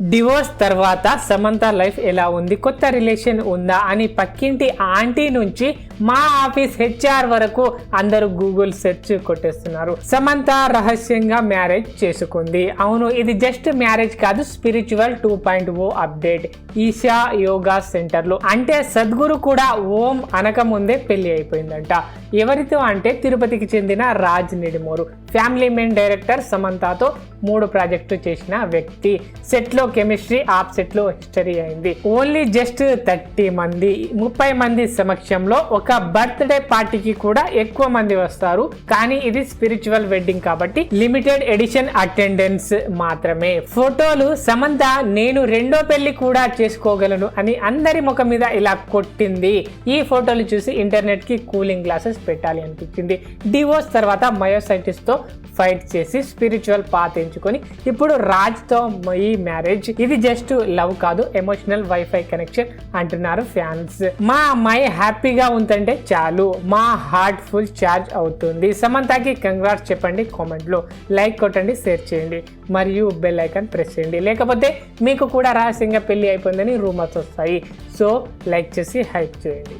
Divorce తర్వాత Samantha life ఎలా ఉంది, కొత్త రిలేషన్ ఉందా అని పక్కింటి ఆంటీ నుంచి మా ఆఫీస్ హెచ్ఆర్ వరకు అందరూ గూగుల్ సెర్చ్ కొట్టేస్తున్నారు. సమంత రహస్యంగా మ్యారేజ్ చేసుకుంది. అవును, ఇది జస్ట్ మ్యారేజ్ కాదు, spiritual 2.0 update. Isha Yoga center లో అంటే సద్గురు కూడా ఓం అనక ముందే పెళ్లి అయిపోయిందంట. ఎవరితో అంటే తిరుపతికి చెందిన Raj Nidimoru, Family Man director. సమంతతో 3 ప్రాజెక్టులు చేసిన వ్యక్తి. సెట్ లో కెమిస్ట్రీ, ఆఫ్ సెట్ లో హిస్టరీ అయింది. ఓన్లీ జస్ట్ 30 మంది, 30 మంది సమక్షంలో ఒక బర్త్డే పార్టీకి కూడా ఎక్కువ మంది వస్తారు. కానీ ఇది స్పిరిచువల్ వెడ్డింగ్ కాబట్టి లిమిటెడ్ ఎడిషన్ అటెండెన్స్ మాత్రమే. ఫోటోలు సమంత నేను రెండో పెళ్లి కూడా చేసుకోగలను అని అందరి ముఖం మీద ఇలా కొట్టింది. ఈ ఫోటోలు చూసి ఇంటర్నెట్ కి కూలింగ్ గ్లాసెస్ పెట్టాలి అనిపించింది. డివోర్స్ తర్వాత మయోసైటిస్ తో ఫైట్ చేసి స్పిరిచువల్ పాత్ ఎంచుకొని ఇప్పుడు రాజ్ తో ఈ మ్యారేజ్. ఇది జస్ట్ లవ్ కాదు, ఎమోషనల్ వైఫై కనెక్షన్ అంటున్నారు ఫ్యాన్స్. మా అమ్మాయి హ్యాపీగా ఉందంటే చాలు, మా హార్ట్ ఫుల్ ఛార్జ్ అవుతుంది. సమంతకి కంగ్రాట్స్ చెప్పండి కామెంట్ లో, లైక్ కొట్టండి, షేర్ చేయండి మరియు బెల్ ఐకాన్ ప్రెస్ చేయండి. లేకపోతే మీకు కూడా రహస్యంగా పెళ్లి అయిపోయిందని రూమర్స్ వస్తాయి. సో లైక్ చేసి హైప్ చేయండి.